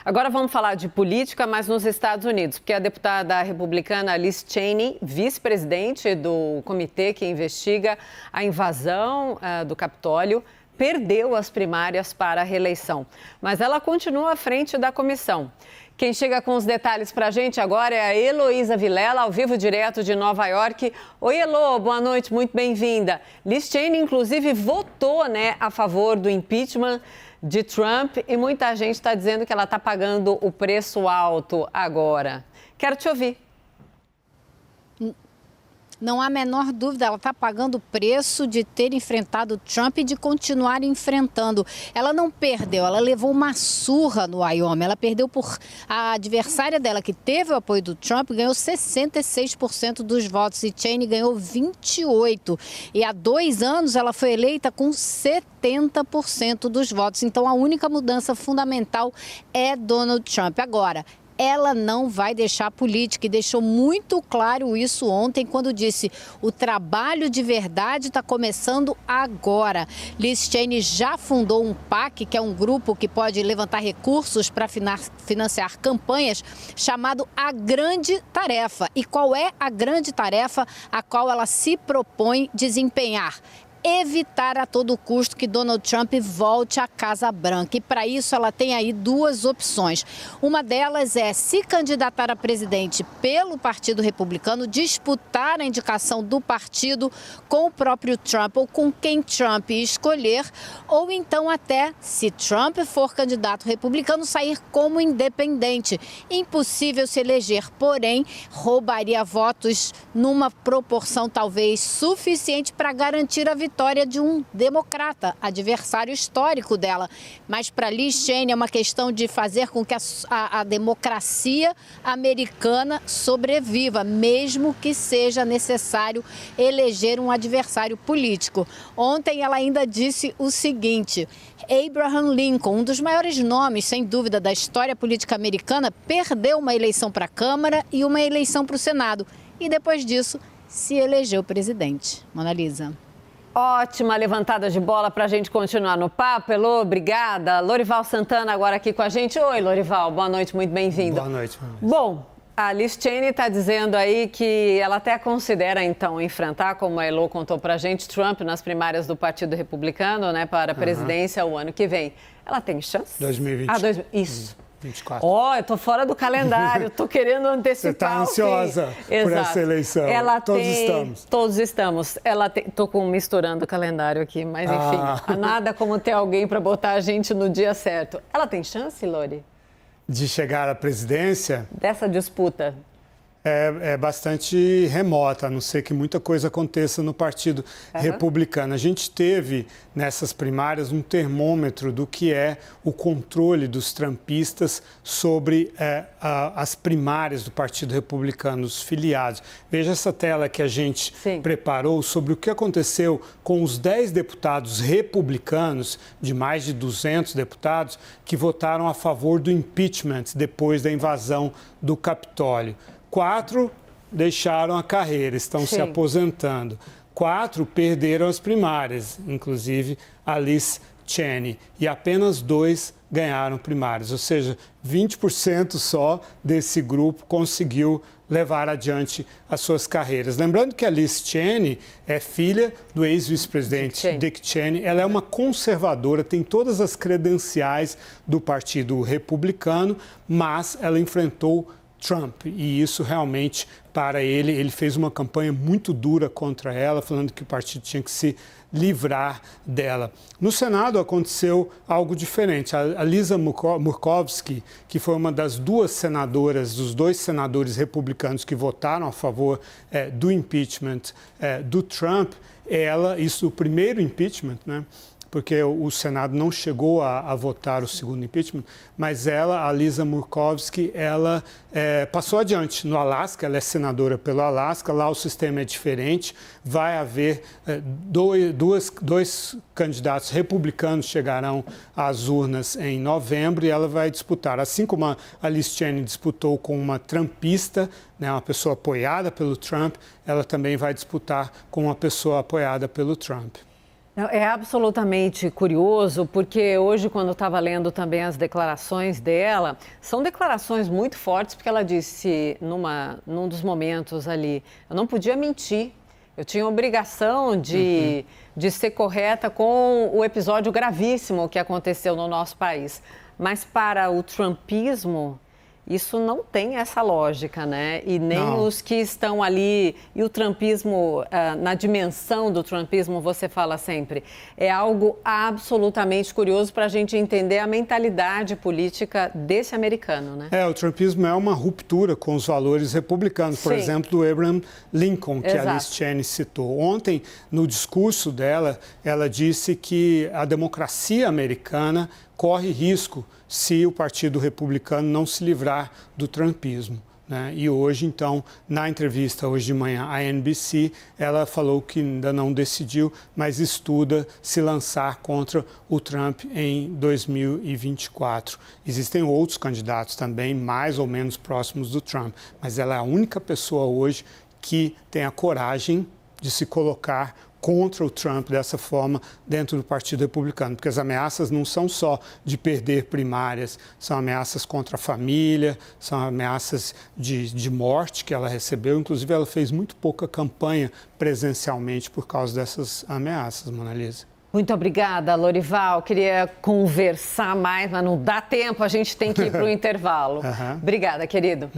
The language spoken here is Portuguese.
Agora vamos falar de política, mas nos Estados Unidos, porque a deputada republicana Liz Cheney, vice-presidente do comitê que investiga a invasão do Capitólio, perdeu as primárias para a reeleição. Mas ela continua à frente da comissão. Quem chega com os detalhes para a gente agora é a Heloísa Vilela, ao vivo direto de Nova York. Oi, Elo, boa noite, muito bem-vinda. Liz Cheney, inclusive, votou a favor do impeachment de Trump e muita gente está dizendo que ela está pagando o preço alto agora. Quero te ouvir. Não há a menor dúvida, ela está pagando o preço de ter enfrentado Trump e de continuar enfrentando. Ela não perdeu, ela levou uma surra no Wyoming. Ela perdeu por a adversária dela, que teve o apoio do Trump, ganhou 66% dos votos e Cheney ganhou 28%. E há 2 anos ela foi eleita com 70% dos votos. Então a única mudança fundamental é Donald Trump. Agora, ela não vai deixar a política e deixou muito claro isso ontem quando disse: o trabalho de verdade está começando agora. Liz Cheney já fundou um PAC, que é um grupo que pode levantar recursos para financiar campanhas, chamado A Grande Tarefa. E qual é a grande tarefa a qual ela se propõe desempenhar? Evitar a todo custo que Donald Trump volte à Casa Branca. E para isso ela tem aí 2 opções. Uma delas é se candidatar a presidente pelo Partido Republicano, disputar a indicação do partido com o próprio Trump ou com quem Trump escolher, ou então até, se Trump for candidato republicano, sair como independente. Impossível se eleger, porém, roubaria votos numa proporção talvez suficiente para garantir a vitória de um democrata, adversário histórico dela. Mas para Liz Cheney é uma questão de fazer com que a democracia americana sobreviva, mesmo que seja necessário eleger um adversário político. Ontem ela ainda disse o seguinte: Abraham Lincoln, um dos maiores nomes, sem dúvida, da história política americana, perdeu uma eleição para a Câmara e uma eleição para o Senado. E depois disso, se elegeu presidente. Mona Lisa. Ótima levantada de bola para a gente continuar no papo. Elô, obrigada. Lorival Santana agora aqui com a gente. Oi, Lorival, boa noite, muito bem-vindo. Boa noite. Bom, a Liz Cheney está dizendo aí que ela até considera, então, enfrentar, como a Elô contou para a gente, Trump nas primárias do Partido Republicano, para a presidência o ano que vem. Ela tem chance? 2020. Isso. 24. Eu tô fora do calendário, tô querendo antecipar. Você está ansiosa por essa eleição. Todos estamos. Tô misturando o calendário aqui, mas enfim, nada como ter alguém para botar a gente no dia certo. Ela tem chance, Lori? De chegar à presidência? Dessa disputa? É bastante remota, a não ser que muita coisa aconteça no Partido Republicano. A gente teve, nessas primárias, um termômetro do que é o controle dos trumpistas sobre as primárias do Partido Republicano, os filiados. Veja essa tela que a gente preparou sobre o que aconteceu com os 10 deputados republicanos, de mais de 200 deputados, que votaram a favor do impeachment depois da invasão do Capitólio. 4 deixaram a carreira, estão se aposentando. 4 perderam as primárias, inclusive a Liz Cheney. E apenas 2 ganharam primárias, ou seja, 20% só desse grupo conseguiu levar adiante as suas carreiras. Lembrando que a Liz Cheney é filha do ex-vice-presidente Dick Cheney. Ela é uma conservadora, tem todas as credenciais do Partido Republicano, mas ela enfrentou Trump, e isso realmente, para ele fez uma campanha muito dura contra ela, falando que o partido tinha que se livrar dela. No Senado aconteceu algo diferente. A Lisa Murkowski, que foi uma das 2 senadoras, dos 2 senadores republicanos que votaram a favor do impeachment do Trump, isso o primeiro impeachment, porque o Senado não chegou a votar o segundo impeachment, mas a Lisa Murkowski, passou adiante no Alasca, ela é senadora pelo Alasca, lá o sistema é diferente, vai haver dois candidatos republicanos chegarão às urnas em novembro e ela vai disputar, assim como a Liz Cheney disputou com uma trumpista, uma pessoa apoiada pelo Trump, ela também vai disputar com uma pessoa apoiada pelo Trump. É absolutamente curioso, porque hoje, quando eu estava lendo também as declarações dela, são declarações muito fortes, porque ela disse, num dos momentos ali, eu não podia mentir, eu tinha obrigação de ser correta com o episódio gravíssimo que aconteceu no nosso país. Mas para o trumpismo, isso não tem essa lógica, né? E nem os que estão ali, e o trumpismo, na dimensão do trumpismo, você fala sempre, é algo absolutamente curioso para a gente entender a mentalidade política desse americano, né? O trumpismo é uma ruptura com os valores republicanos, por exemplo, do Abraham Lincoln, que a Liz Cheney citou. Ontem, no discurso dela, ela disse que a democracia americana corre risco se o Partido Republicano não se livrar do trumpismo, né? E hoje, então, na entrevista hoje de manhã à NBC, ela falou que ainda não decidiu, mas estuda se lançar contra o Trump em 2024. Existem outros candidatos também, mais ou menos próximos do Trump, mas ela é a única pessoa hoje que tem a coragem de se colocar contra o Trump dessa forma dentro do Partido Republicano, porque as ameaças não são só de perder primárias, são ameaças contra a família, são ameaças de morte que ela recebeu. Inclusive, ela fez muito pouca campanha presencialmente por causa dessas ameaças, Mona Lisa. Muito obrigada, Lorival. Queria conversar mais, mas não dá tempo, a gente tem que ir para o intervalo. Obrigada, querido.